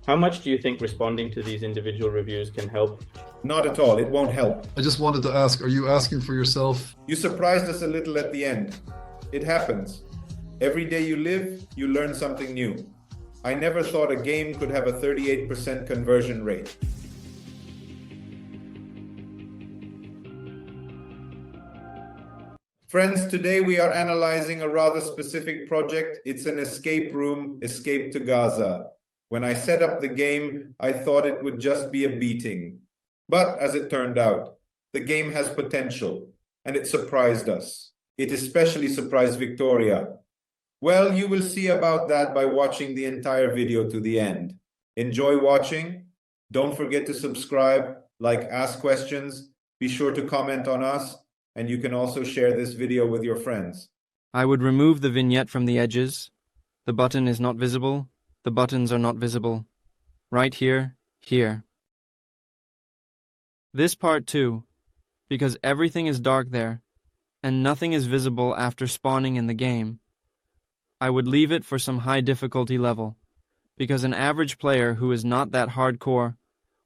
How much do you think responding to these individual reviews can help? Not at all, it won't help. I just wanted to ask, are you asking for yourself? You surprised us a little at the end. It happens. Every day you live, you learn something new. I never thought a game could have a 38% conversion rate. Friends, today we are analyzing a rather specific project. It's an escape room, Escape to Gaza. When I set up the game, I thought it would just be a beating. But as it turned out, the game has potential, and it surprised us. It especially surprised Victoria. Well, you will see about that by watching the entire video to the end. Enjoy watching. Don't forget to subscribe, ask questions. Be sure to comment on us, and you can also share this video with your friends. I would remove the vignette from the edges. The button is not visible. The buttons are not visible. Right here, here. This part too, because everything is dark there, and nothing is visible after spawning in the game. I would leave it for some high difficulty level, because an average player who is not that hardcore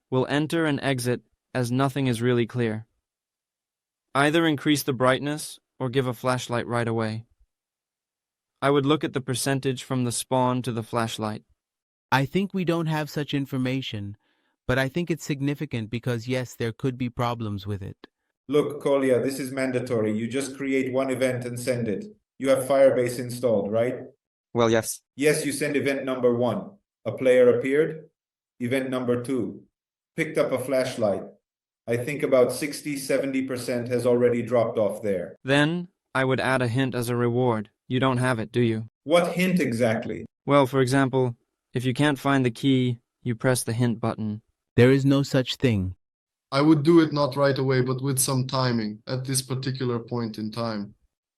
will enter and exit as nothing is really clear. Either increase the brightness or give a flashlight right away. I would look at the percentage from the spawn to the flashlight. I think we don't have such information, but I think it's significant because yes, there could be problems with it. Look, Kolya, this is mandatory. You just create one event and send it. You have Firebase installed, right? Well, yes. Yes, you send event number 1. A player appeared. Event number 2. Picked up a flashlight. I think about 60–70% has already dropped off there. Then, I would add a hint as a reward. You don't have it, do you? What hint exactly? Well, for example, if you can't find the key, you press the hint button. There is no such thing. I would do it not right away, but with some timing at this particular point in time.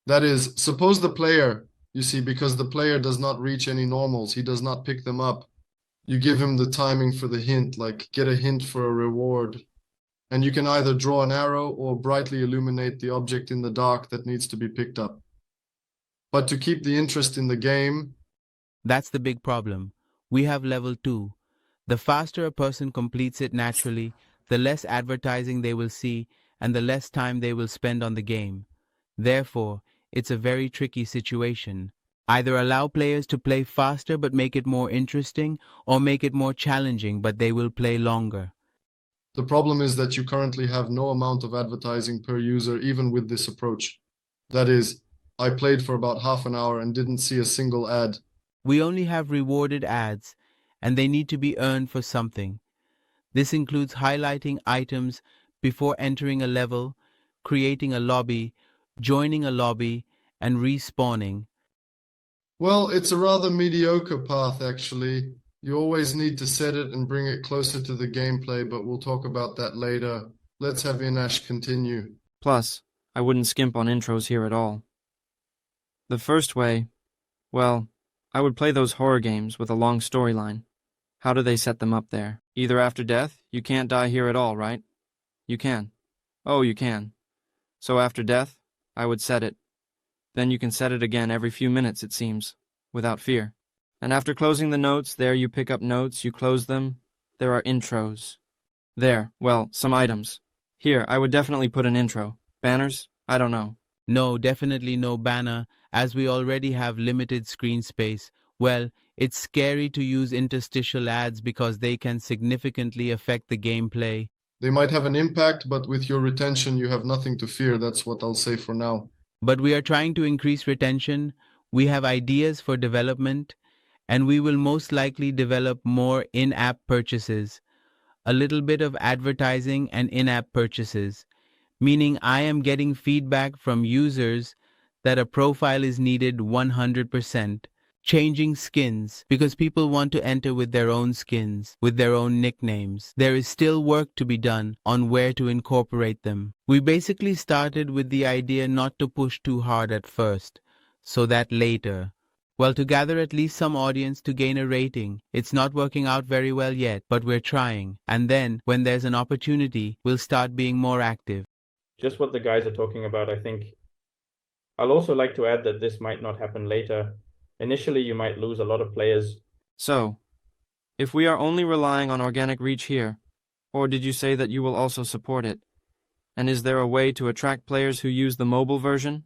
That is, suppose the player, you see, because the player does not reach any normals, he does not pick them up. You give him the timing for the hint, like get a hint for a reward. And you can either draw an arrow or brightly illuminate the object in the dark that needs to be picked up. But to keep the interest in the game... That's the big problem. We have level 2. The faster a person completes it naturally, the less advertising they will see and the less time they will spend on the game. Therefore, it's a very tricky situation. Either allow players to play faster but make it more interesting, or make it more challenging but they will play longer. The problem is that you currently have no amount of advertising per user even with this approach. That is, I played for about half an hour and didn't see a single ad. We only have rewarded ads, and they need to be earned for something. This includes highlighting items before entering a level, creating a lobby, joining a lobby, and respawning. Well, it's a rather mediocre path, actually. You always need to set it and bring it closer to the gameplay, but we'll talk about that later. Let's have Rinaz continue. Plus, I wouldn't skimp on intros here at all. The first way, well, I would play those horror games with a long storyline. How do they set them up there? Either after death, you can't die here at all, right? You can. Oh, you can. So after death, I would set it. Then you can set it again every few minutes, it seems, without fear. And after closing the notes, there you pick up notes, you close them. There are intros. There, well, some items. Here, I would definitely put an intro. Banners? I don't know. No, definitely no banner, as we already have limited screen space. Well, it's scary to use interstitial ads because they can significantly affect the gameplay. They might have an impact, but with your retention you have nothing to fear. That's what I'll say for now. But we are trying to increase retention. We have ideas for development, and we will most likely develop more in-app purchases, a little bit of advertising and in-app purchases, meaning I am getting feedback from users that a profile is needed 100%. Changing skins, because people want to enter with their own skins, with their own nicknames. There is still work to be done on where to incorporate them. We basically started with the idea not to push too hard at first, so that later, well, to gather at least some audience to gain a rating. It's not working out very well yet, but we're trying. And then, when there's an opportunity, we'll start being more active. Just what the guys are talking about, I think. I'll also like to add that this might not happen later. Initially, you might lose a lot of players. So, If we are only relying on organic reach here, or did you say that you will also support it? And is there a way to attract players who use the mobile version?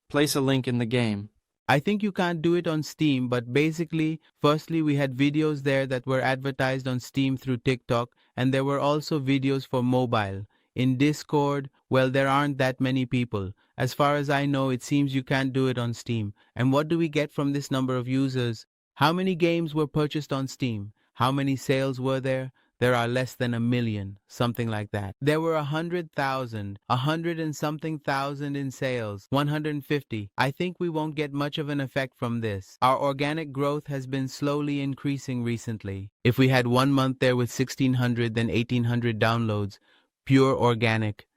Place a link in the game. I think you can't do it on Steam, but basically, firstly, we had videos there that were advertised on Steam through TikTok, and there were also videos for mobile. In Discord, well, there aren't that many people. As far as I know, it seems you can't do it on Steam. And what do we get from this number of users? How many games were purchased on Steam? How many sales were there? There are less than 1 million, something like that. There were 100,000, 100 and something thousand in sales, 150. I think we won't get much of an effect from this. Our organic growth has been slowly increasing recently. If we had 1 month there with 1,600, then 1,800 downloads, pure organic.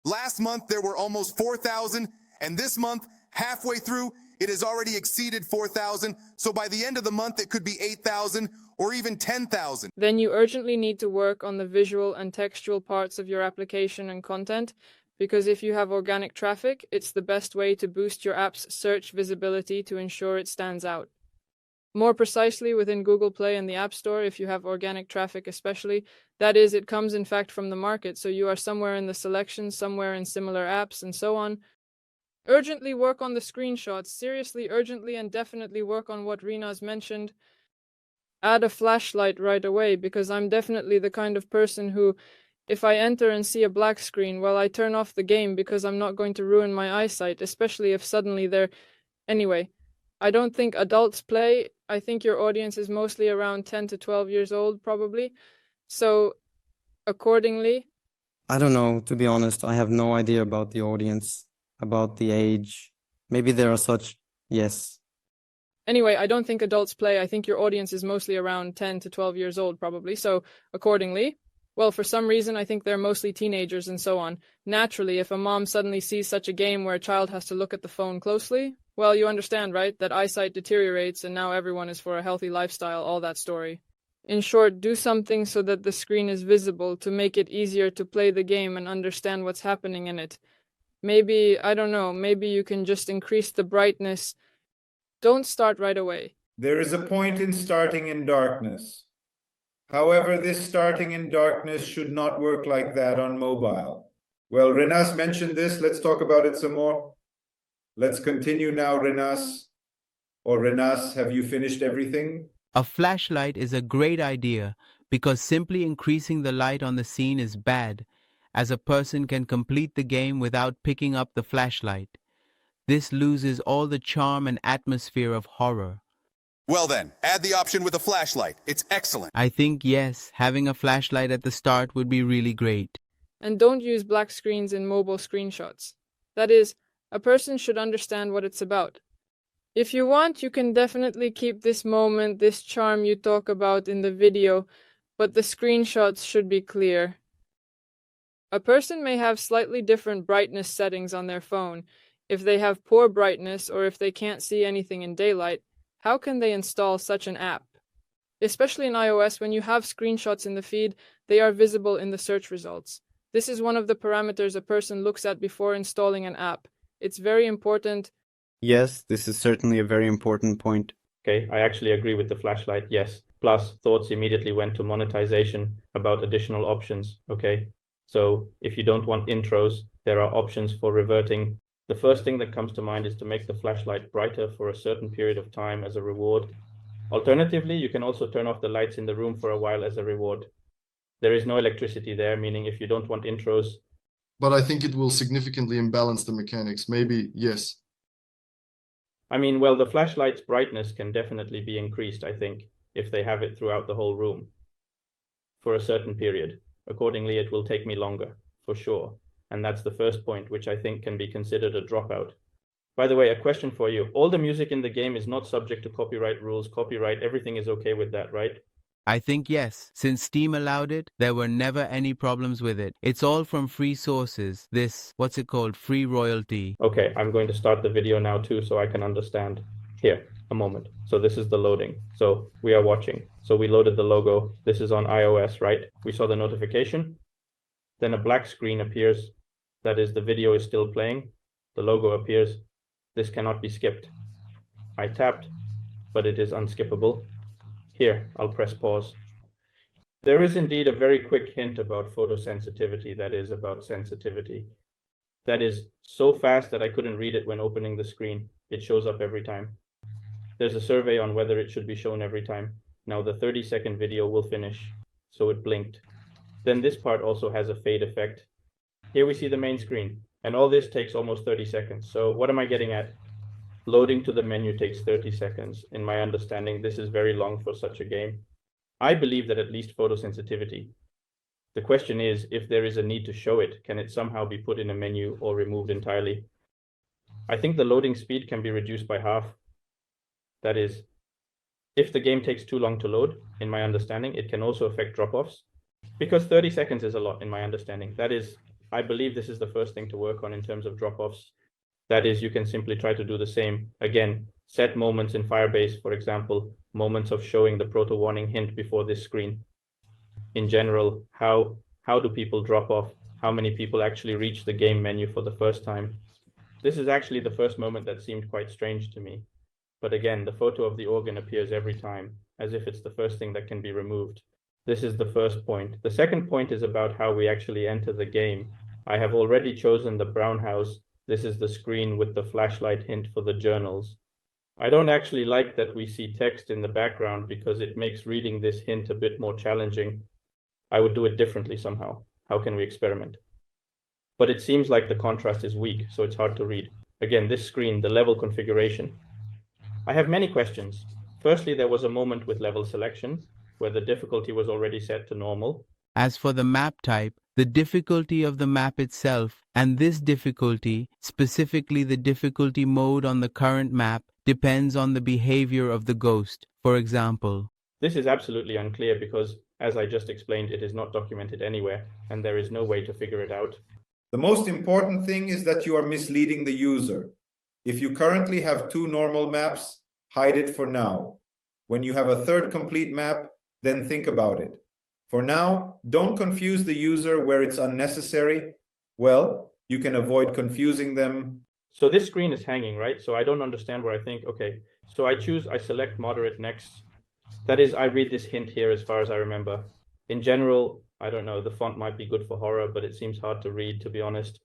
Last month, there were almost 4,000, and this month, halfway through, it has already exceeded 4,000, so by the end of the month, it could be 8,000 or even 10,000. Then you urgently need to work on the visual and textual parts of your application and content, because if you have organic traffic, it's the best way to boost your app's search visibility to ensure it stands out. More precisely, within Google Play and the App Store, if you have organic traffic especially, that is, it comes in fact from the market, so you are somewhere in the selection, somewhere in similar apps, and so on. Urgently work on the screenshots, seriously, urgently and definitely work on what Rinaz mentioned. Add a flashlight right away, because I'm definitely the kind of person who, if I enter and see a black screen, well, I turn off the game because I'm not going to ruin my eyesight, especially if suddenly they're... Anyway, I don't think adults play. I think your audience is mostly around 10 to 12 years old, probably. So, accordingly... I don't know, to be honest. I have no idea about the audience, about the age. Maybe there are such, yes. Anyway, I don't think adults play. I think your audience is mostly around 10 to 12 years old, probably. So, accordingly, well, for some reason, I think they're mostly teenagers and so on. Naturally, if a mom suddenly sees such a game where a child has to look at the phone closely, well, you understand, right? That eyesight deteriorates and now everyone is for a healthy lifestyle, all that story. In short, do something so that the screen is visible to make it easier to play the game and understand what's happening in it. Maybe, I don't know, maybe you can just increase the brightness. Don't start right away. There is a point in starting in darkness. However, this starting in darkness should not work like that on mobile. Well, Rinaz mentioned this. Let's talk about it some more. Let's continue now, Rinaz. Or Rinaz, have you finished everything? A flashlight is a great idea because simply increasing the light on the scene is bad, as a person can complete the game without picking up the flashlight. This loses all the charm and atmosphere of horror. Well then, add the option with a flashlight. It's excellent. I think, yes, having a flashlight at the start would be really great. And don't use black screens in mobile screenshots. That is, a person should understand what it's about. If you want, you can definitely keep this moment, this charm you talk about in the video, but the screenshots should be clear. A person may have slightly different brightness settings on their phone. If they have poor brightness or if they can't see anything in daylight, how can they install such an app? Especially in iOS, when you have screenshots in the feed, they are visible in the search results. This is one of the parameters a person looks at before installing an app. It's very important. Yes, this is certainly a very important point. Okay, I actually agree with the flashlight, yes. Plus, thoughts immediately went to monetization about additional options, okay? So, if you don't want intros, there are options for reverting. The first thing that comes to mind is to make the flashlight brighter for a certain period of time as a reward. Alternatively, you can also turn off the lights in the room for a while as a reward. There is no electricity there, meaning if you don't want intros. But I think it will significantly imbalance the mechanics. Maybe, yes. I mean, well, the flashlight's brightness can definitely be increased, I think, if they have it throughout the whole room for a certain period. Accordingly, it will take me longer, for sure. And that's the first point, which I think can be considered a dropout. By the way, a question for you. All the music in the game is not subject to copyright rules. Copyright, everything is okay with that, right? I think yes. Since Steam allowed it, there were never any problems with it. It's all from free sources. This, what's it called, free royalty. Okay, I'm going to start the video now too so I can understand. Here, a moment. So this is the loading. So we are watching. So we loaded the logo. This is on iOS, right? We saw the notification. Then a black screen appears. That is, the video is still playing. The logo appears. This cannot be skipped. I tapped, but it is unskippable. Here, I'll press pause. There is indeed a very quick hint about photosensitivity, that is, about sensitivity. That is so fast that I couldn't read it when opening the screen. It shows up every time. There's a survey on whether it should be shown every time. Now the 30-second video will finish, so it blinked. Then this part also has a fade effect. Here we see the main screen, and all this takes almost 30 seconds. So what am I getting at? Loading to the menu takes 30 seconds. In my understanding, this is very long for such a game. I believe that at least photosensitivity. The question is, if there is a need to show it, can it somehow be put in a menu or removed entirely? I think the loading speed can be reduced by half. That is, if the game takes too long to load, in my understanding, it can also affect drop-offs. Because 30 seconds is a lot, in my understanding. That is, I believe this is the first thing to work on in terms of drop-offs. That is, you can simply try to do the same. Again, set moments in Firebase, for example, moments of showing the proto warning hint before this screen. In general, how do people drop off? How many people actually reach the game menu for the first time? This is actually the first moment that seemed quite strange to me. But again, the photo of the organ appears every time, as if it's the first thing that can be removed. This is the first point. The second point is about how we actually enter the game. I have already chosen the brown house. This is the screen with the flashlight hint for the journals. I don't actually like that we see text in the background because it makes reading this hint a bit more challenging. I would do it differently somehow. How can we experiment? But it seems like the contrast is weak, so it's hard to read. Again, this screen, the level configuration. I have many questions. Firstly, there was a moment with level selection where the difficulty was already set to normal. As for the map type, the difficulty of the map itself, and this difficulty, specifically the difficulty mode on the current map, depends on the behavior of the ghost. For example, this is absolutely unclear because, as I just explained, it is not documented anywhere, and there is no way to figure it out. The most important thing is that you are misleading the user. If you currently have 2 normal maps, hide it for now. When you have a third complete map, then think about it. For now, don't confuse the user where it's unnecessary. Well, you can avoid confusing them. So this screen is hanging, right? So I don't understand where I think, okay, so I select moderate next. That is, I read this hint here as far as I remember. In general, I don't know, the font might be good for horror, but it seems hard to read, to be honest.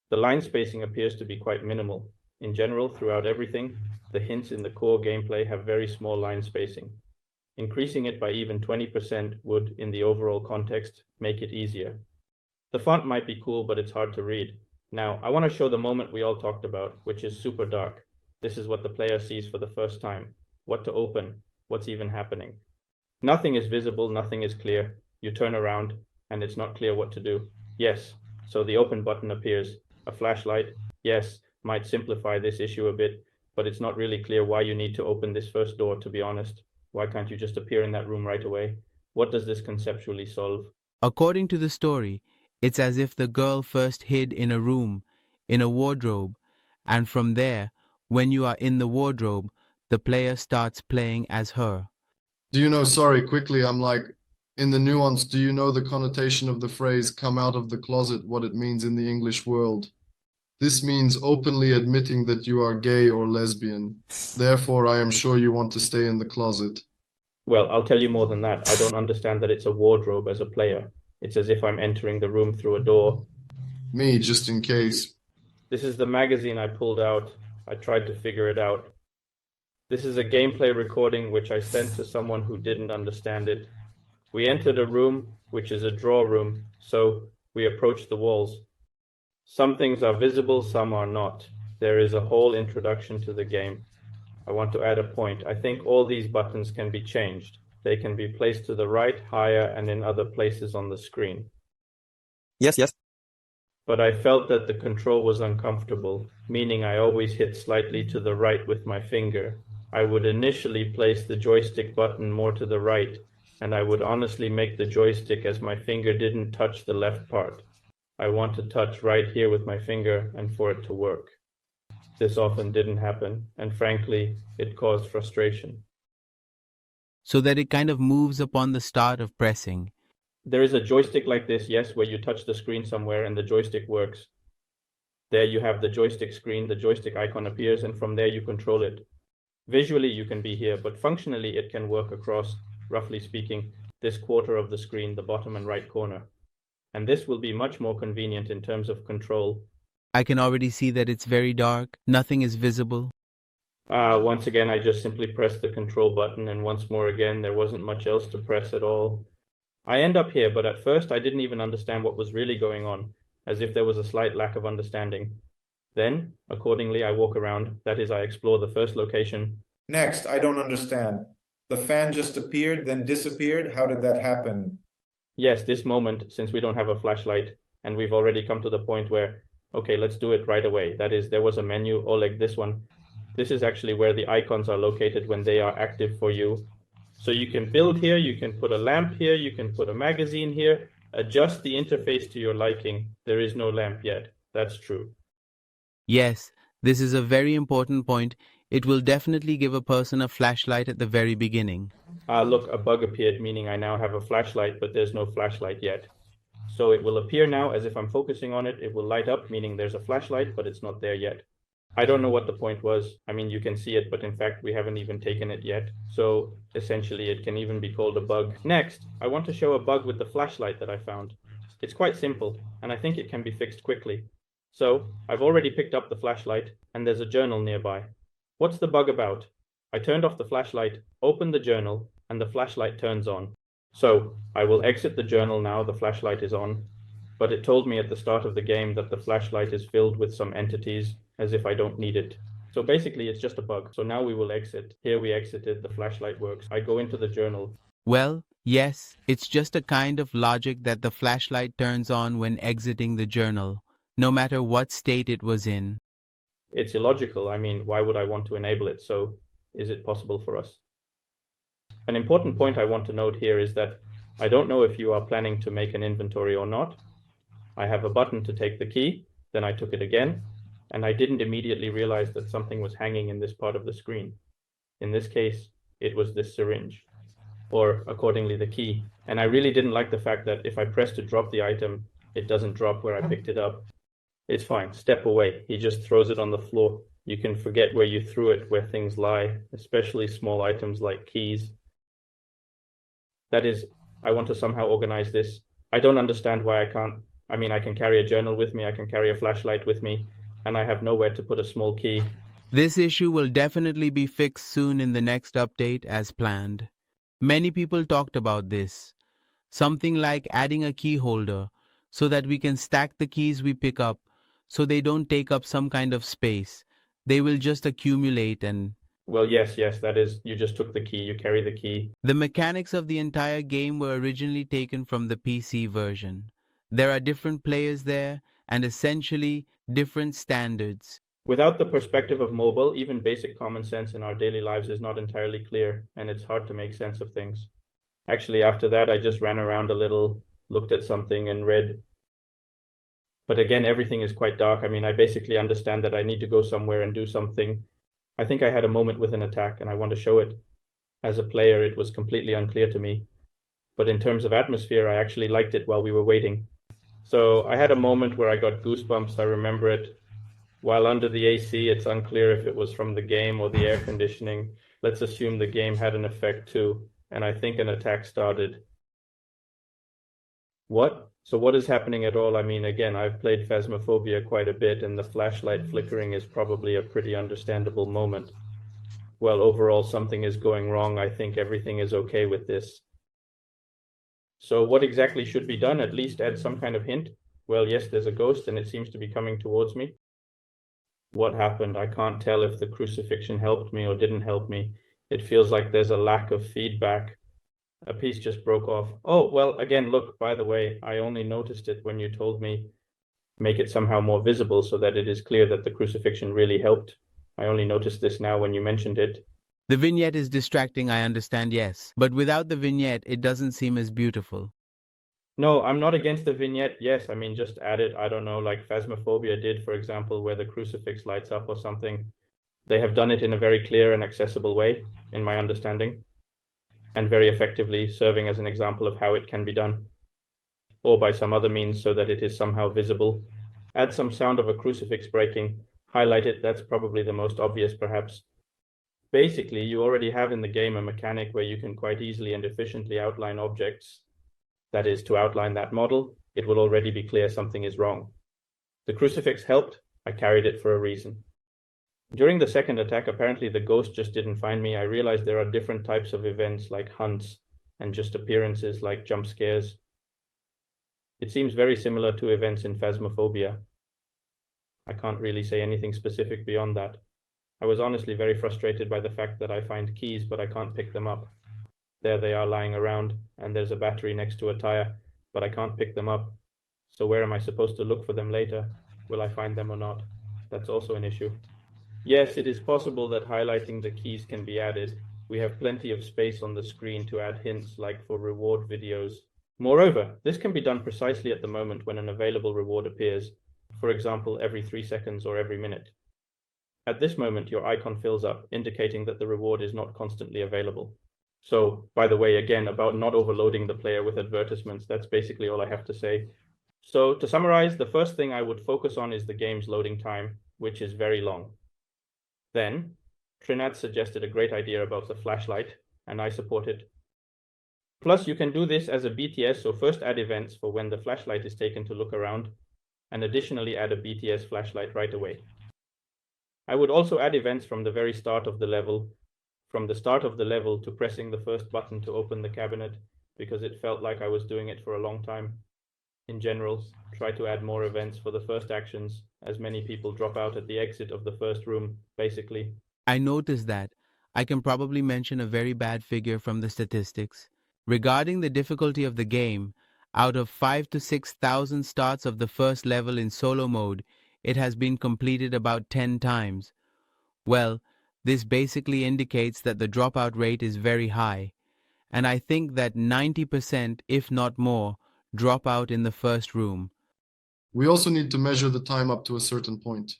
The line spacing appears to be quite minimal. In general, throughout everything, the hints in the core gameplay have very small line spacing. Increasing it by even 20% would, in the overall context, make it easier. The font might be cool, but it's hard to read. Now, I want to show the moment we all talked about, which is super dark. This is what the player sees for the first time. What to open, what's even happening. Nothing is visible, nothing is clear. You turn around, and it's not clear what to do. Yes, so the open button appears. A flashlight, yes, might simplify this issue a bit, but it's not really clear why you need to open this first door, to be honest. Why can't you just appear in that room right away? What does this conceptually solve? according to the story, it's as if the girl first hid in a room, in a wardrobe, and from there, when you are in the wardrobe, the player starts playing as her. Do you know, sorry, quickly, I'm like, in the nuance, do you know the connotation of the phrase come out of the closet, what it means in the English world? This means openly admitting that you are gay or lesbian. Therefore, I am sure you want to stay in the closet. Well, I'll tell you more than that. I don't understand that it's a wardrobe as a player. It's as if I'm entering the room through a door. Me, just in case. This is the magazine I pulled out. I tried to figure it out. This is a gameplay recording which I sent to someone who didn't understand it. We entered a room, which is a drawer room, so we approached the walls. Some things are visible, some are not. There is a whole introduction to the game. I want to add a point. I think all these buttons can be changed. They can be placed to the right, higher, and in other places on the screen. Yes, yes. But I felt that the control was uncomfortable, meaning I always hit slightly to the right with my finger. I would initially place the joystick button more to the right, and I would honestly make the joystick as my finger didn't touch the left part. I want to touch right here with my finger and for it to work. This often didn't happen, and frankly, it caused frustration. So that it kind of moves upon the start of pressing. There is a joystick like this, yes, where you touch the screen somewhere and the joystick works. There you have the joystick screen, the joystick icon appears, and from there you control it. Visually you can be here, but functionally it can work across. roughly speaking, this quarter of the screen, the bottom and right corner. And this will be much more convenient in terms of control. I can already see that it's very dark. Nothing is visible. Once again, I just simply pressed the control button, and once more again, there wasn't much else to press at all. I end up here, but at first I didn't even understand what was really going on, as if there was a slight lack of understanding. Then, accordingly, I walk around, that is, I explore the first location. Next, I don't understand. The fan just appeared, then disappeared. How did that happen? Yes, this moment, since we don't have a flashlight, and we've already come to the point where, okay, let's do it right away. That is, there was a menu, Oleg, this one. This is actually where the icons are located when they are active for you. So you can build here, you can put a lamp here, you can put a magazine here, adjust the interface to your liking. There is no lamp yet. That's true. Yes, this is a very important point. It will definitely give a person a flashlight at the very beginning. Look, a bug appeared, meaning I now have a flashlight, but there's no flashlight yet. So it will appear now as if I'm focusing on it. It will light up, meaning there's a flashlight, but it's not there yet. I don't know what the point was. I mean, you can see it, but in fact, we haven't even taken it yet. So essentially, it can even be called a bug. Next, I want to show a bug with the flashlight that I found. It's quite simple, and I think it can be fixed quickly. So I've already picked up the flashlight, and there's a journal nearby. What's the bug about? I turned off the flashlight, opened the journal, and the flashlight turns on. So I will exit the journal now, the flashlight is on. But it told me at the start of the game that the flashlight is filled with some entities, as if I don't need it. So basically, it's just a bug. So now we will exit. Here we exited, the flashlight works. I go into the journal. Well, yes, it's just a kind of logic that the flashlight turns on when exiting the journal, no matter what state it was in. It's illogical. I mean, why would I want to enable it? So is it possible for us? An important point I want to note here is that I don't know if you are planning to make an inventory or not. I have a button to take the key, then I took it again, and I didn't immediately realize that something was hanging in this part of the screen. In this case, it was this syringe, or accordingly the key. And I really didn't like the fact that if I press to drop the item, it doesn't drop where I picked it up. It's fine, step away. He just throws it on the floor. You can forget where you threw it, where things lie, especially small items like keys. That is, I want to somehow organize this. I don't understand why I can't. I mean, I can carry a journal with me, I can carry a flashlight with me, and I have nowhere to put a small key. This issue will definitely be fixed soon in the next update as planned. Many people talked about this. Something like adding a key holder so that we can stack the keys we pick up so they don't take up some kind of space. They will just accumulate and... Well, yes, that is, you just took the key, you carry the key. The mechanics of the entire game were originally taken from the PC version. There are different players there and essentially different standards. Without the perspective of mobile, even basic common sense in our daily lives is not entirely clear, and it's hard to make sense of things. Actually, after that, I just ran around a little, looked at something and read. But again, everything is quite dark. I mean, I basically understand that I need to go somewhere and do something. I think I had a moment with an attack, and I want to show it. As a player, it was completely unclear to me. But in terms of atmosphere, I actually liked it while we were waiting. So I had a moment where I got goosebumps, I remember it. While under the AC, it's unclear if it was from the game or the air conditioning. Let's assume the game had an effect too, and I think an attack started. What? So what is happening at all? I mean, again, I've played Phasmophobia quite a bit, and the flashlight flickering is probably a pretty understandable moment. Well, overall, something is going wrong. I think everything is okay with this. So what exactly should be done? At least add some kind of hint. Well, yes, there's a ghost, and it seems to be coming towards me. What happened? I can't tell if the crucifixion helped me or didn't help me. It feels like there's a lack of feedback. A piece just broke off. Oh, well, again, look, by the way, I only noticed it when you told me make it somehow more visible so that it is clear that the crucifixion really helped. I only noticed this now when you mentioned it. The vignette is distracting, I understand, yes. But without the vignette, it doesn't seem as beautiful. No, I'm not against the vignette. Yes, I mean, just add it, I don't know, like Phasmophobia did, for example, where the crucifix lights up or something. They have done it in a very clear and accessible way, in my understanding, and very effectively, serving as an example of how it can be done, or by some other means so that it is somehow visible. Add some sound of a crucifix breaking, highlight it, that's probably the most obvious, perhaps. Basically, you already have in the game a mechanic where you can quite easily and efficiently outline objects. That is, to outline that model, it will already be clear something is wrong. The crucifix helped. I carried it for a reason. During the second attack, apparently the ghost just didn't find me. I realized there are different types of events like hunts and just appearances like jump scares. It seems very similar to events in Phasmophobia. I can't really say anything specific beyond that. I was honestly very frustrated by the fact that I find keys, but I can't pick them up. There they are lying around, and there's a battery next to a tire, but I can't pick them up. So where am I supposed to look for them later? Will I find them or not? That's also an issue. Yes, it is possible that highlighting the keys can be added. We have plenty of space on the screen to add hints like for reward videos. Moreover, this can be done precisely at the moment when an available reward appears, for example, every 3 seconds or every minute. At this moment, your icon fills up, indicating that the reward is not constantly available. So, by the way, again, about not overloading the player with advertisements, that's basically all I have to say. So, to summarize, the first thing I would focus on is the game's loading time, which is very long. Then, Rinaz suggested a great idea about the flashlight, and I support it. Plus, you can do this as a BTS, so first add events for when the flashlight is taken to look around, and additionally add a BTS flashlight right away. I would also add events from the very start of the level, from the start of the level to pressing the first button to open the cabinet, because it felt like I was doing it for a long time. In general, try to add more events for the first actions, as many people drop out at the exit of the first room, basically. I noticed that. I can probably mention a very bad figure from the statistics. Regarding the difficulty of the game, out of 5,000 to 6,000 starts of the first level in solo mode, it has been completed about 10 times. Well, this basically indicates that the dropout rate is very high, and I think that 90%, if not more, drop out in the first room. We also need to measure the time up to a certain point.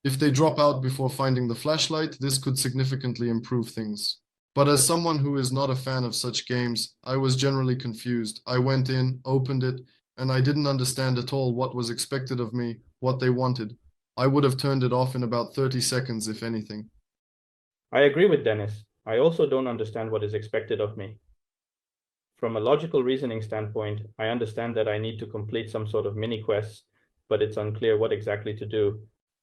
If they drop out before finding the flashlight, this could significantly improve things. But as someone who is not a fan of such games, I was generally confused. I went in, opened it, and I didn't understand at all what was expected of me, what they wanted. I would have turned it off in about 30 seconds, if anything. I agree with Dennis. I also don't understand what is expected of me. From a logical reasoning standpoint, I understand that I need to complete some sort of mini quests, but it's unclear what exactly to do.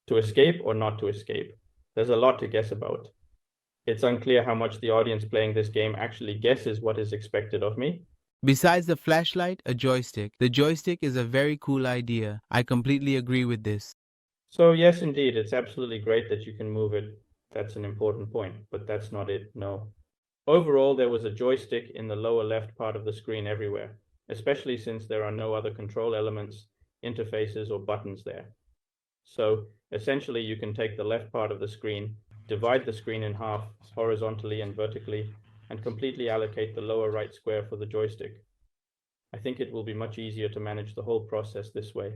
To escape or not to escape. There's a lot to guess about. It's unclear how much the audience playing this game actually guesses what is expected of me. Besides the flashlight, a joystick. The joystick is a very cool idea. I completely agree with this. So yes, indeed, it's absolutely great that you can move it. That's an important point, but that's not it, no. Overall, there was a joystick in the lower left part of the screen everywhere, especially since there are no other control elements, interfaces, or buttons there. So essentially, you can take the left part of the screen, divide the screen in half, horizontally and vertically, and completely allocate the lower right square for the joystick. I think it will be much easier to manage the whole process this way.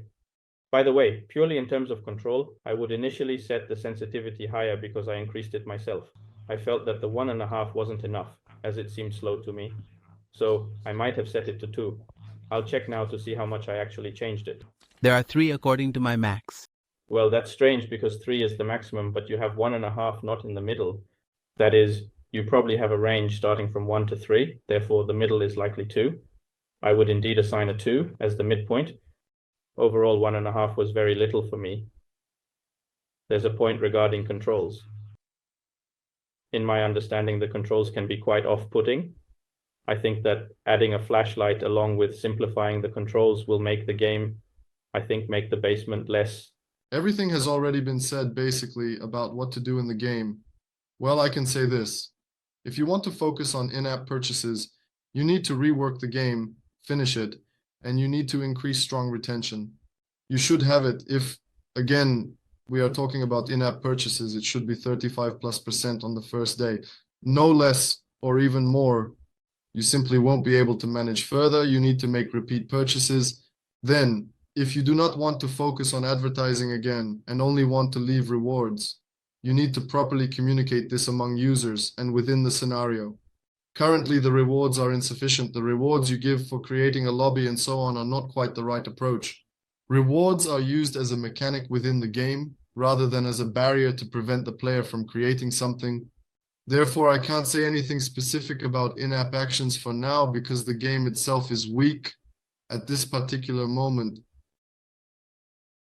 By the way, purely in terms of control, I would initially set the sensitivity higher because I increased it myself. I felt that the 1.5 wasn't enough, as it seemed slow to me. So I might have set it to 2. I'll check now to see how much I actually changed it. There are 3 according to my max. Well, that's strange because 3 is the maximum, but you have 1.5 not in the middle. That is, you probably have a range starting from 1 to 3, therefore the middle is likely 2. I would indeed assign a 2 as the midpoint. Overall, 1.5 was very little for me. There's a point regarding controls. In my understanding, the controls can be quite off-putting. I think that adding a flashlight along with simplifying the controls will make the game, make the basement less. Everything has already been said basically about what to do in the game. Well, I can say this. If you want to focus on in-app purchases, you need to rework the game, finish it, and you need to increase strong retention. You should have it if, again, we are talking about in-app purchases, it should be 35+% on the first day. No less or even more. You simply won't be able to manage further. You need to make repeat purchases. Then, if you do not want to focus on advertising again and only want to leave rewards, you need to properly communicate this among users and within the scenario. Currently, the rewards are insufficient. The rewards you give for creating a lobby and so on are not quite the right approach. Rewards are used as a mechanic within the game rather than as a barrier to prevent the player from creating something. Therefore, I can't say anything specific about in-app actions for now because the game itself is weak at this particular moment.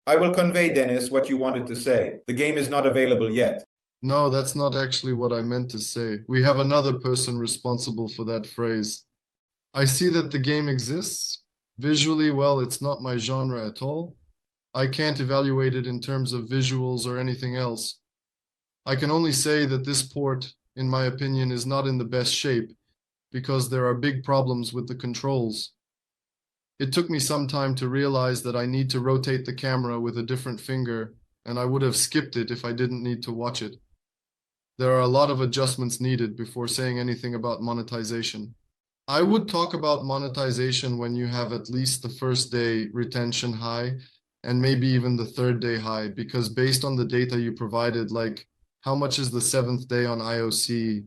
I will convey, Dennis, what you wanted to say. The game is not available yet. No, that's not actually what I meant to say. We have another person responsible for that phrase. I see that the game exists. Visually, well, it's not my genre at all. I can't evaluate it in terms of visuals or anything else. I can only say that this port, in my opinion, is not in the best shape because there are big problems with the controls. It took me some time to realize that I need to rotate the camera with a different finger, and I would have skipped it if I didn't need to watch it. There are a lot of adjustments needed before saying anything about monetization. I would talk about monetization when you have at least the first day retention high and maybe even the third day high, because based on the data you provided, like how much is the 7th day on IOC?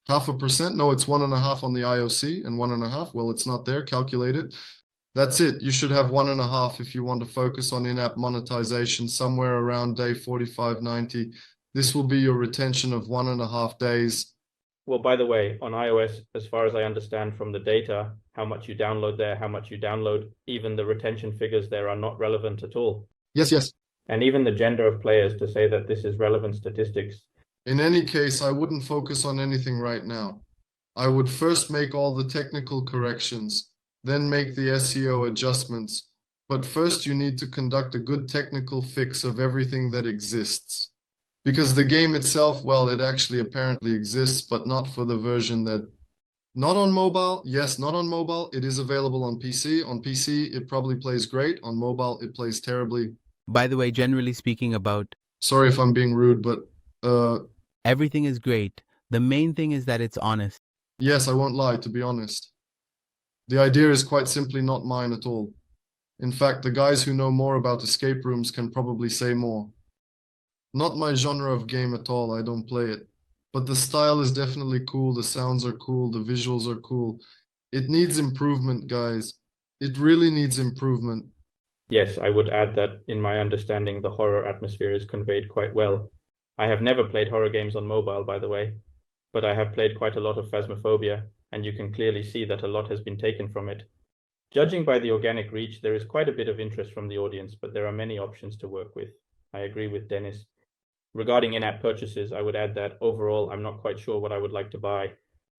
0.5%? No, it's 1.5 on the IOC and 1.5. Well, it's not there, calculate it. That's it. You should have 1.5 if you want to focus on in-app monetization somewhere around day 45, 90. This will be your retention of 1.5 days. Well, by the way, on iOS, as far as I understand from the data, how much you download there, how much you download, even the retention figures there are not relevant at all. Yes. And even the gender of players to say that this is relevant statistics. In any case, I wouldn't focus on anything right now. I would first make all the technical corrections, then make the SEO adjustments. But first you need to conduct a good technical fix of everything that exists. Because the game itself, well, it actually apparently exists, but not for the version that... Not on mobile. Yes, not on mobile. It is available on PC. On PC, it probably plays great. On mobile, it plays terribly. By the way, generally speaking about... Sorry if I'm being rude, but... Everything is great. The main thing is that it's honest. Yes, I won't lie, to be honest. The idea is quite simply not mine at all. In fact, the guys who know more about escape rooms can probably say more. Not my genre of game at all, I don't play it. But the style is definitely cool, the sounds are cool, the visuals are cool. It needs improvement, guys. It really needs improvement. Yes, I would add that in my understanding, the horror atmosphere is conveyed quite well. I have never played horror games on mobile, by the way, but I have played quite a lot of Phasmophobia, and you can clearly see that a lot has been taken from it. Judging by the organic reach, there is quite a bit of interest from the audience, but there are many options to work with. I agree with Dennis. Regarding in-app purchases, I would add that overall, I'm not quite sure what I would like to buy.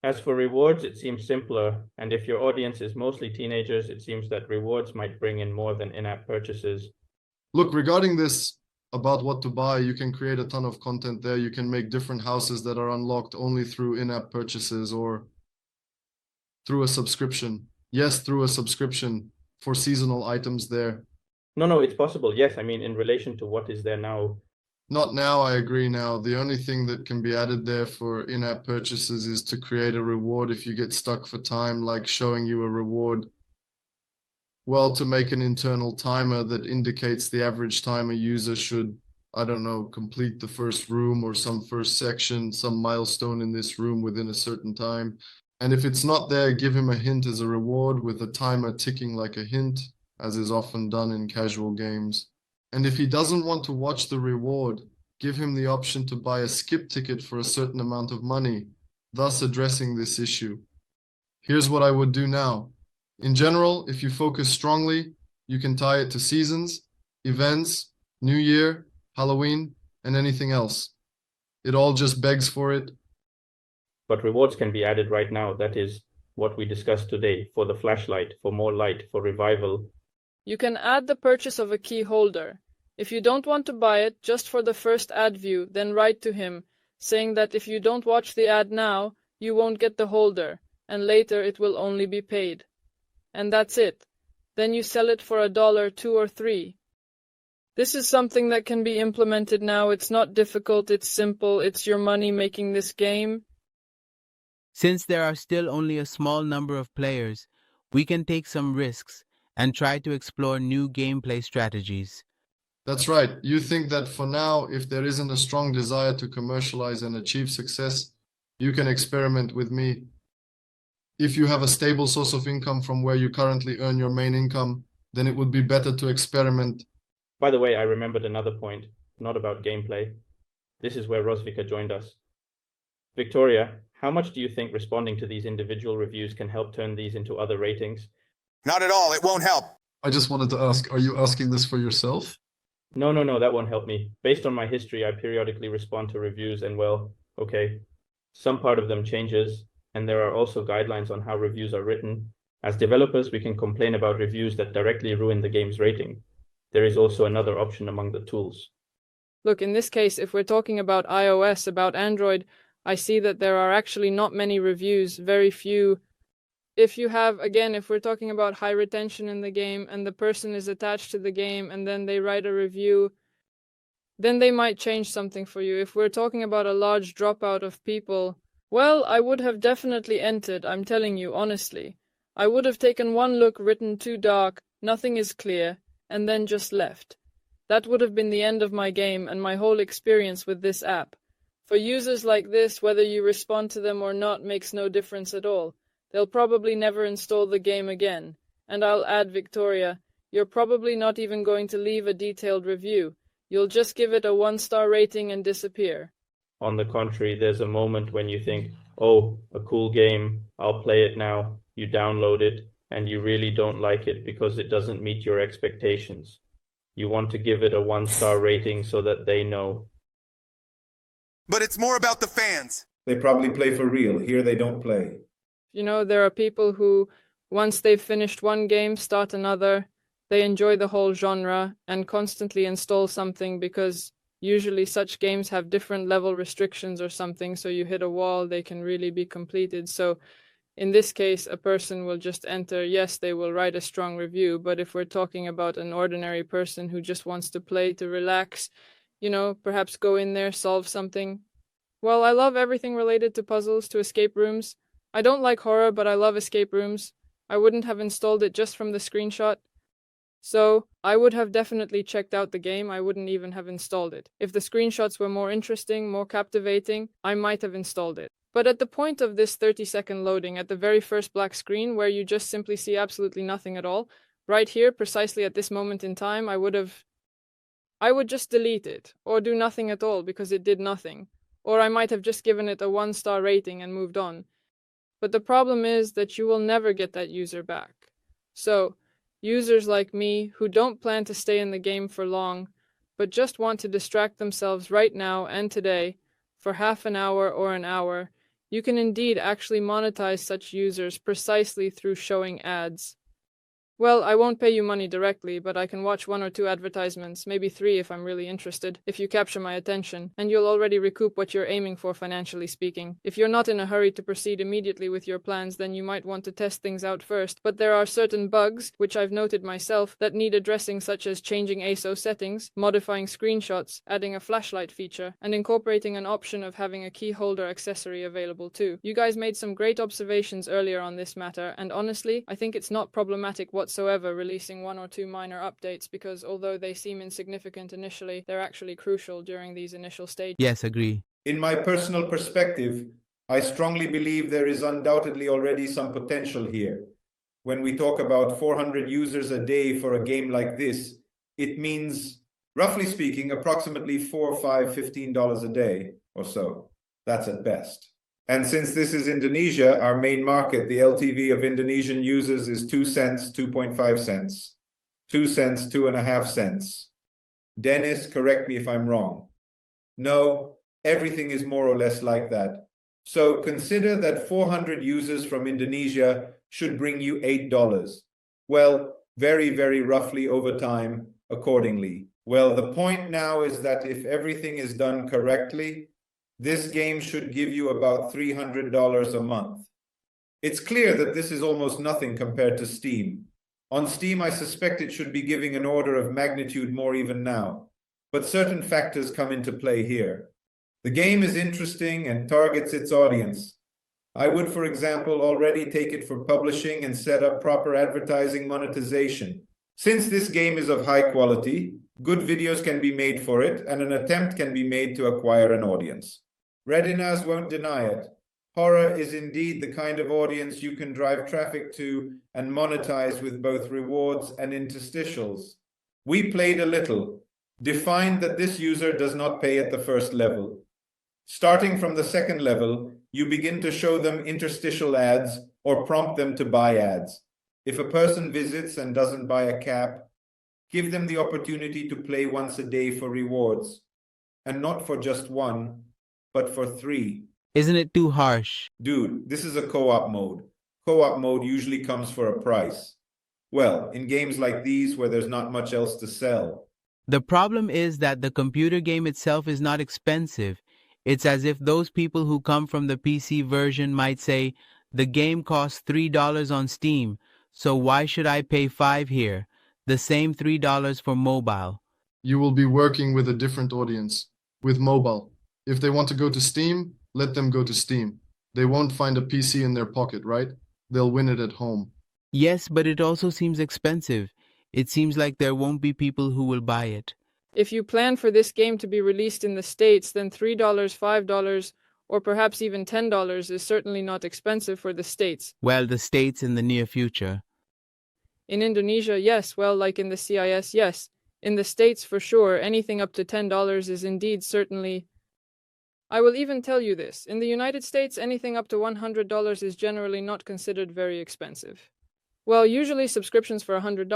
As for rewards, it seems simpler, and if your audience is mostly teenagers, it seems that rewards might bring in more than in-app purchases. Look, regarding this, about what to buy, you can create a ton of content there. You can make different houses that are unlocked only through in-app purchases or through a subscription. Yes, through a subscription for seasonal items there. No, it's possible. Yes, I mean, in relation to what is there now. Not now, I agree now. The only thing that can be added there for in-app purchases is to create a reward if you get stuck for time, like showing you a reward. Well, to make an internal timer that indicates the average time a user should, I don't know, complete the first room or some first section, some milestone in this room within a certain time. And if it's not there, give him a hint as a reward with a timer ticking like a hint, as is often done in casual games. And if he doesn't want to watch the reward, give him the option to buy a skip ticket for a certain amount of money, thus addressing this issue. Here's what I would do now. In general, if you focus strongly, you can tie it to seasons, events, New Year, Halloween, and anything else. It all just begs for it. But rewards can be added right now. That is what we discussed today, for the flashlight, for more light, for revival. You can add the purchase of a key holder. If you don't want to buy it just for the first ad view, then write to him, saying that if you don't watch the ad now, you won't get the holder, and later it will only be paid. And that's it. Then you sell it for $1, $2, or $3. This is something that can be implemented now. It's not difficult, it's simple, it's your money making this game. Since there are still only a small number of players, we can take some risks and try to explore new gameplay strategies. That's right. You think that for now, if there isn't a strong desire to commercialize and achieve success, you can experiment with me. If you have a stable source of income from where you currently earn your main income, then it would be better to experiment. By the way, I remembered another point, not about gameplay. This is where Rosvika joined us. Victoria, how much do you think responding to these individual reviews can help turn these into other ratings? Not at all. It won't help. I just wanted to ask, are you asking this for yourself? No, that won't help me. Based on my history, I periodically respond to reviews and well, okay, some part of them changes, and there are also guidelines on how reviews are written. As developers, we can complain about reviews that directly ruin the game's rating. There is also another option among the tools. Look, in this case, if we're talking about iOS, about Android, I see that there are actually not many reviews, very few. If we're talking about high retention in the game and the person is attached to the game and then they write a review, then they might change something for you. If we're talking about a large dropout of people, well, I would have definitely entered, I'm telling you honestly. I would have taken one look, written too dark, nothing is clear, and then just left. That would have been the end of my game and my whole experience with this app. For users like this, whether you respond to them or not makes no difference at all. They'll probably never install the game again. And I'll add, Victoria, you're probably not even going to leave a detailed review. You'll just give it a 1-star rating and disappear. On the contrary, there's a moment when you think, oh, a cool game, I'll play it now. You download it, and you really don't like it because it doesn't meet your expectations. You want to give it a 1-star rating so that they know. But it's more about the fans. They probably play for real. Here they don't play. You know, there are people who, once they've finished one game, start another. They enjoy the whole genre and constantly install something because usually such games have different level restrictions or something, so you hit a wall, they can really be completed. So in this case, a person will just enter, yes, they will write a strong review, but if we're talking about an ordinary person who just wants to play, to relax, you know, perhaps go in there, solve something. Well, I love everything related to puzzles, to escape rooms. I don't like horror, but I love escape rooms. I wouldn't have installed it just from the screenshot. So, I would have definitely checked out the game, I wouldn't even have installed it. If the screenshots were more interesting, more captivating, I might have installed it. But at the point of this 30-second loading, at the very first black screen, where you just simply see absolutely nothing at all, right here, precisely at this moment in time, I would just delete it, or do nothing at all because it did nothing. Or I might have just given it a 1-star rating and moved on. But the problem is that you will never get that user back. So, users like me who don't plan to stay in the game for long, but just want to distract themselves right now and today for half an hour or an hour, you can indeed actually monetize such users precisely through showing ads. Well, I won't pay you money directly, but I can watch 1 or 2 advertisements, maybe 3 if I'm really interested, if you capture my attention, and you'll already recoup what you're aiming for financially speaking. If you're not in a hurry to proceed immediately with your plans, then you might want to test things out first, but there are certain bugs, which I've noted myself, that need addressing, such as changing ASO settings, modifying screenshots, adding a flashlight feature, and incorporating an option of having a key holder accessory available too. You guys made some great observations earlier on this matter, and honestly, I think it's not problematic whatsoever releasing 1 or 2 minor updates because although they seem insignificant initially, they're actually crucial during these initial stages. Yes, agree. In my personal perspective, I strongly believe there is undoubtedly already some potential here. When we talk about 400 users a day for a game like this, it means, roughly speaking, approximately $4, $5, $15 a day or so. That's at best. And since this is Indonesia, our main market, the LTV of Indonesian users is 2 cents, 2.5 cents, 2 cents, 2.5 cents. Dennis, correct me if I'm wrong. No, everything is more or less like that. So consider that 400 users from Indonesia should bring you $8. Well, very, very roughly over time, accordingly. Well, the point now is that if everything is done correctly, this game should give you about $300 a month. It's clear that this is almost nothing compared to Steam. On Steam, I suspect it should be giving an order of magnitude more even now. But certain factors come into play here. The game is interesting and targets its audience. I would, for example, already take it for publishing and set up proper advertising monetization. Since this game is of high quality, good videos can be made for it, and an attempt can be made to acquire an audience. Rinaz won't deny it. Horror is indeed the kind of audience you can drive traffic to and monetize with both rewards and interstitials. We played a little, defined that this user does not pay at the first level. Starting from the second level, you begin to show them interstitial ads or prompt them to buy ads. If a person visits and doesn't buy a cap, give them the opportunity to play once a day for rewards. And not for just one, but for 3. Isn't it too harsh? Dude, this is a co-op mode. Co-op mode usually comes for a price. Well, in games like these where there's not much else to sell. The problem is that the computer game itself is not expensive. It's as if those people who come from the PC version might say, the game costs $3 on Steam, so why should I pay $5 here? The same $3 for mobile. You will be working with a different audience, with mobile. If they want to go to Steam, let them go to Steam. They won't find a PC in their pocket, right? They'll win it at home. Yes, but it also seems expensive. It seems like there won't be people who will buy it. If you plan for this game to be released in the States, then $3, $5, or perhaps even $10 is certainly not expensive for the States. Well, the States in the near future. In Indonesia, yes. Well, like in the CIS, yes. In the States, for sure, anything up to $10 is indeed certainly... I will even tell you this. In the United States, anything up to $100 is generally not considered very expensive. Well, usually subscriptions for $100,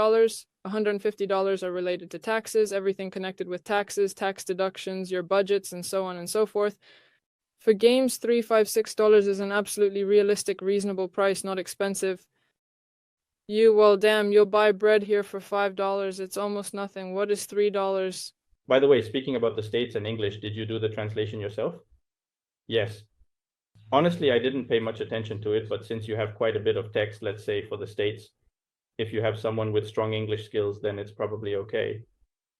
$150 are related to taxes, everything connected with taxes, tax deductions, your budgets, and so on and so forth. For games, $3, $5, $6 is an absolutely realistic, reasonable price, not expensive. Well, damn, you'll buy bread here for $5. It's almost nothing. What is $3? By the way, speaking about the States and English, did you do the translation yourself? Yes. Honestly, I didn't pay much attention to it, but since you have quite a bit of text, let's say for the States, if you have someone with strong English skills, then it's probably okay.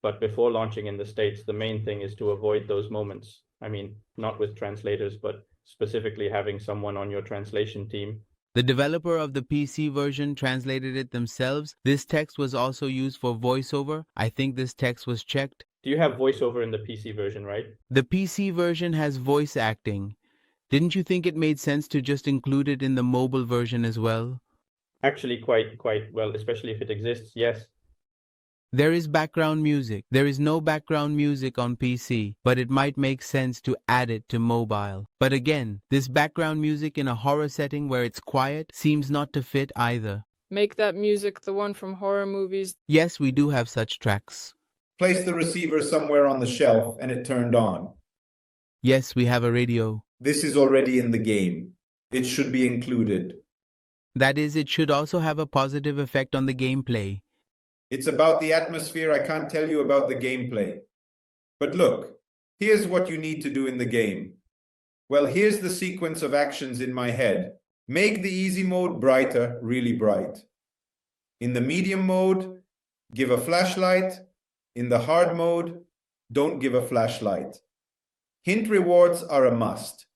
But before launching in the States, the main thing is to avoid those moments. I mean, not with translators, but specifically having someone on your translation team. The developer of the PC version translated it themselves. This text was also used for voiceover. I think this text was checked. Do you have voiceover in the PC version, right? The PC version has voice acting. Didn't you think it made sense to just include it in the mobile version as well? Actually, quite well, especially if it exists, yes. There is background music. There is no background music on PC, but it might make sense to add it to mobile. But again, this background music in a horror setting where it's quiet seems not to fit either. Make that music the one from horror movies. Yes, we do have such tracks. Place the receiver somewhere on the shelf and it turned on. Yes, we have a radio. This is already in the game. It should be included. That is, it should also have a positive effect on the gameplay. It's about the atmosphere. I can't tell you about the gameplay. But look, here's what you need to do in the game. Well, here's the sequence of actions in my head. Make the easy mode brighter, really bright. In the medium mode, give a flashlight. In the hard mode, don't give a flashlight. Hint rewards are a must.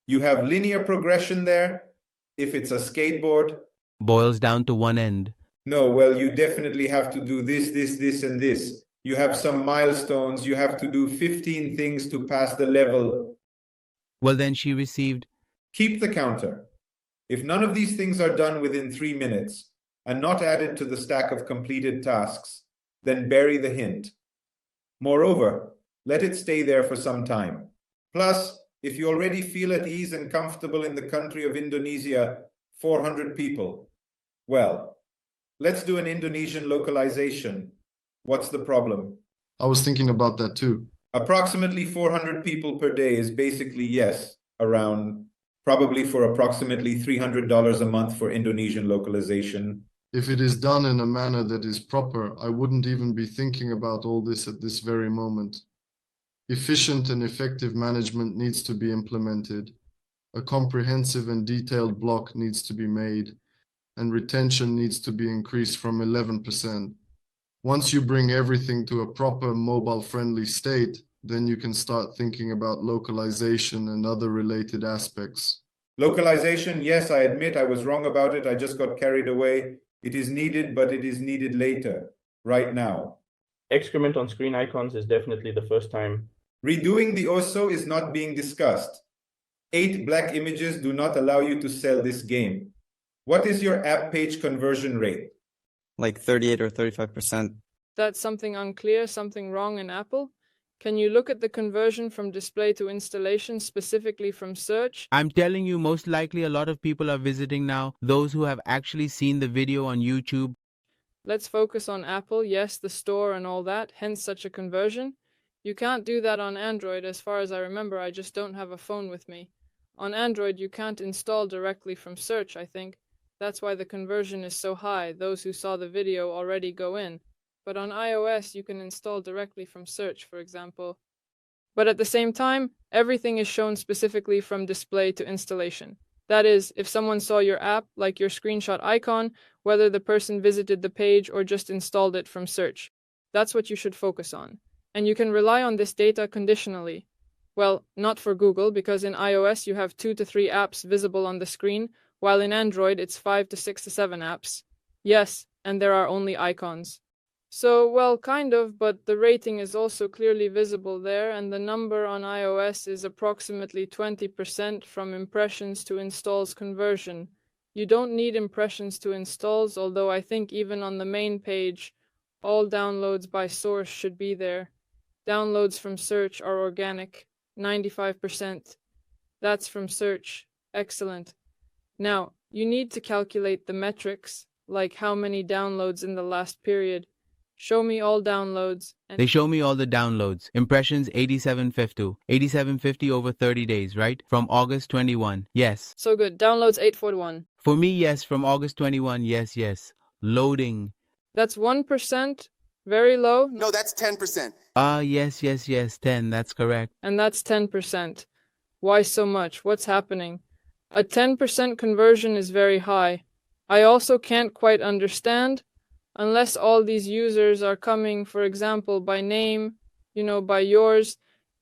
You have linear progression there. If it's a skateboard, boils down to one end. No, well, you definitely have to do this, and this. You have some milestones. You have to do 15 things to pass the level. Well, then she received. Keep the counter. If none of these things are done within 3 minutes and not added to the stack of completed tasks, then bury the hint. Moreover, let it stay there for some time. Plus, if you already feel at ease and comfortable in the country of Indonesia, 400 people, well, let's do an Indonesian localization. What's the problem? I was thinking about that too. Approximately 400 people per day is basically, yes, around probably for approximately $300 a month for Indonesian localization. If it is done in a manner that is proper, I wouldn't even be thinking about all this at this very moment. Efficient and effective management needs to be implemented. A comprehensive and detailed block needs to be made, and retention needs to be increased from 11%. Once you bring everything to a proper mobile-friendly state, then you can start thinking about localization and other related aspects. Localization, yes, I admit I was wrong about it. I just got carried away. It is needed, but it is needed later, right now. Excrement on screen icons is definitely the first time. Redoing the OSO is not being discussed. 8 black images do not allow you to sell this game. What is your app page conversion rate? Like 38 or 35%. That's something unclear, something wrong in Apple? Can you look at the conversion from display to installation specifically from search? I'm telling you, most likely a lot of people are visiting now, those who have actually seen the video on YouTube. Let's focus on Apple, yes, the store and all that, hence such a conversion. You can't do that on Android, as far as I remember. I just don't have a phone with me. On Android, you can't install directly from search, I think. That's why the conversion is so high. Those who saw the video already go in. But on iOS, you can install directly from search, for example. But at the same time, everything is shown specifically from display to installation. That is, if someone saw your app, like your screenshot icon, whether the person visited the page or just installed it from search. That's what you should focus on. And you can rely on this data conditionally. Well, not for Google, because in iOS you have 2 to 3 apps visible on the screen, while in Android it's 5 to 6 to 7 apps. Yes, and there are only icons. So, well, kind of, but the rating is also clearly visible there, and the number on iOS is approximately 20% from impressions to installs conversion. You don't need impressions to installs, although I think even on the main page, all downloads by source should be there. Downloads from search are organic, 95%. That's from search. Excellent. Now, you need to calculate the metrics, like how many downloads in the last period. Show me all downloads. They show me all the downloads. Impressions 8750. 8750 over 30 days, right? From August 21. Yes. So good. Downloads 841. For me, yes. From August 21. Yes, yes. Loading. That's 1%. Very low. No, that's 10%. Yes. 10. That's correct. And that's 10%. Why so much? What's happening? A 10% conversion is very high. I also can't quite understand. Unless all these users are coming, for example, by name, by yours,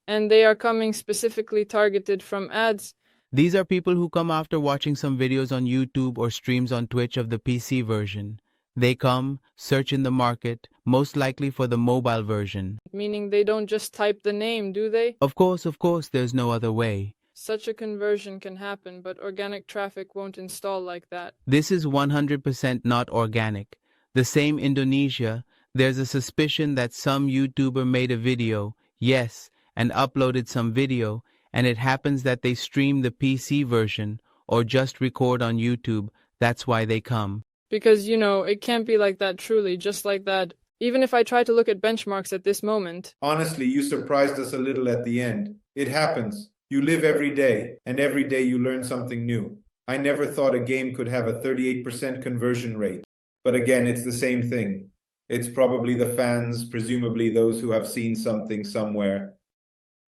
and they are coming specifically targeted from ads. These are people who come after watching some videos on YouTube or streams on Twitch of the PC version. They come, search in the market, most likely for the mobile version. Meaning they don't just type the name, do they? Of course, there's no other way. Such a conversion can happen, but organic traffic won't install like that. This is 100% not organic. The same Indonesia, there's a suspicion that some YouTuber made a video, yes, and uploaded some video, and it happens that they stream the PC version or just record on YouTube. That's why they come. Because, it can't be like that truly, just like that. Even if I try to look at benchmarks at this moment. Honestly, you surprised us a little at the end. It happens. You live every day, and every day you learn something new. I never thought a game could have a 38% conversion rate. But again, it's the same thing. It's probably the fans, presumably those who have seen something somewhere.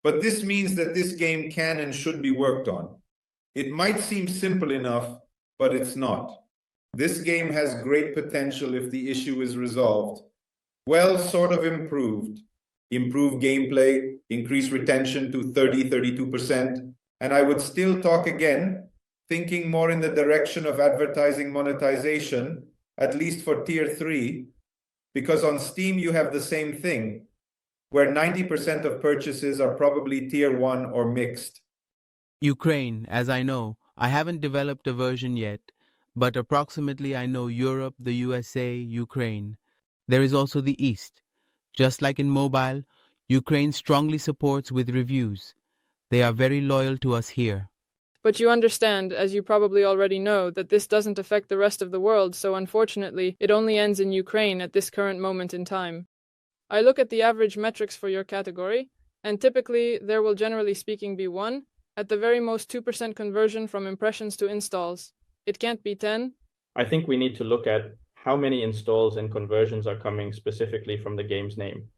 But this means that this game can and should be worked on. It might seem simple enough, but it's not. This game has great potential if the issue is resolved. Well, sort of improved. Improve gameplay, increase retention to 32%, and I would still talk again, thinking more in the direction of advertising monetization, at least for tier 3, because on Steam you have the same thing, where 90% of purchases are probably tier 1 or mixed. Ukraine, as I know, I haven't developed a version yet, but approximately I know Europe, the USA, Ukraine. There is also the East. Just like in mobile, Ukraine strongly supports with reviews. They are very loyal to us here. But you understand, as you probably already know, that this doesn't affect the rest of the world, so unfortunately, it only ends in Ukraine at this current moment in time. I look at the average metrics for your category, and typically there will generally speaking be 1, at the very most 2% conversion from impressions to installs. It can't be 10. I think we need to look at how many installs and conversions are coming specifically from the game's name.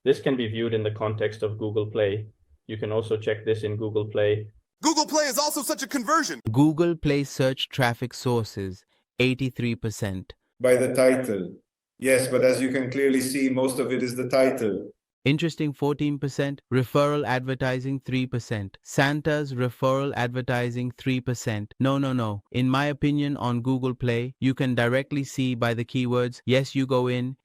This can be viewed in the context of Google Play. You can also check this in Google Play. Google Play is also such a conversion. Google Play search traffic sources, 83%. By the title. Yes, but as you can clearly see, most of it is the title. Interesting 14%, referral advertising 3%, Santa's referral advertising 3%. No. In my opinion on Google Play, you can directly see by the keywords. Yes, you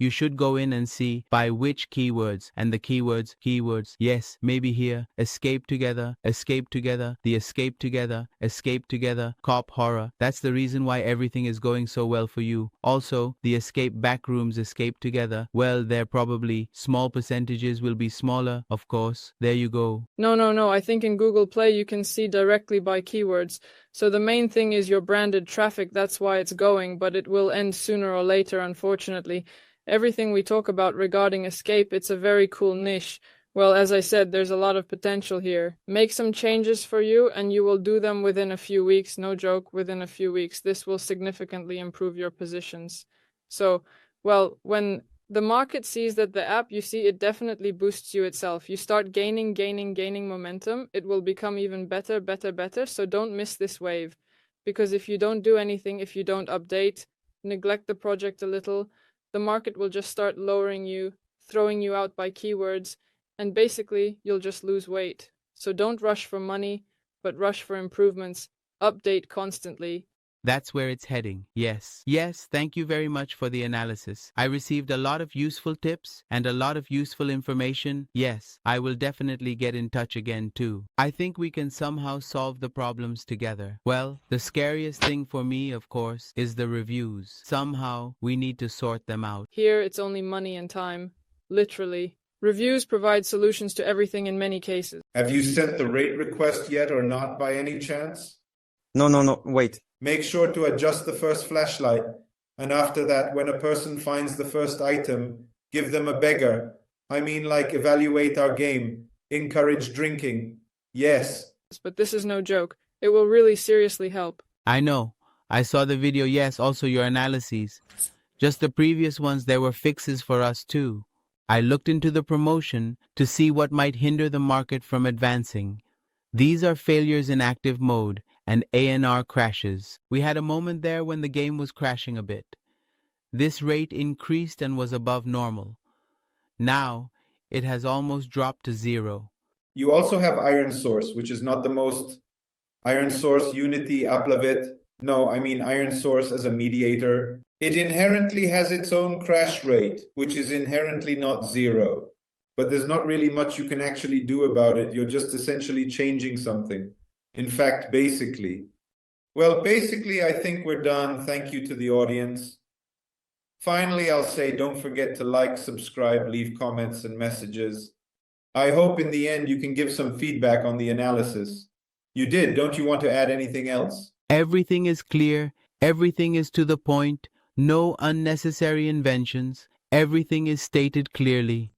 should go in and see by which keywords and the keywords. Yes, maybe here, escape together, the escape together, cop horror. That's the reason why everything is going so well for you. Also, the escape backrooms escape together. Well, they're probably small percentages images will be smaller, of course. There you go. No. I think in Google Play you can see directly by keywords. So the main thing is your branded traffic. That's why it's going, but it will end sooner or later, unfortunately. Everything we talk about regarding escape, it's a very cool niche. Well, as I said, there's a lot of potential here. Make some changes for you and you will do them within a few weeks. No joke, within a few weeks. This will significantly improve your positions. So, well, when the market sees that the app, you see, it definitely boosts you itself. You start gaining momentum. It will become even better. So don't miss this wave. Because if you don't do anything, if you don't update, neglect the project a little, the market will just start lowering you, throwing you out by keywords, and basically you'll just lose weight. So don't rush for money, but rush for improvements. Update constantly. That's where it's heading. Yes, thank you very much for the analysis. I received a lot of useful tips and a lot of useful information. Yes, I will definitely get in touch again too. I think we can somehow solve the problems together. Well, the scariest thing for me, of course, is the reviews. Somehow, we need to sort them out. Here, it's only money and time. Literally. Reviews provide solutions to everything in many cases. Have you sent the rate request yet or not by any chance? No, wait. Make sure to adjust the first flashlight, and after that, when a person finds the first item, give them a beggar. I mean, like, evaluate our game, encourage drinking. Yes. But this is no joke. It will really seriously help. I know. I saw the video, yes, also your analyses. Just the previous ones, there were fixes for us too. I looked into the promotion to see what might hinder the market from advancing. These are failures in active mode and ANR crashes. We had a moment there when the game was crashing a bit. This rate increased and was above normal. Now, it has almost dropped to 0. You also have Iron Source, which is not the most... Iron Source, Unity, Applavit. No, I mean Iron Source as a mediator. It inherently has its own crash rate, which is inherently not 0. But there's not really much you can actually do about it. You're just essentially changing something. In fact, basically. Well, basically, I think we're done. Thank you to the audience. Finally, I'll say don't forget to like, subscribe, leave comments and messages. I hope in the end you can give some feedback on the analysis. You did. Don't you want to add anything else? Everything is clear. Everything is to the point. No unnecessary inventions. Everything is stated clearly.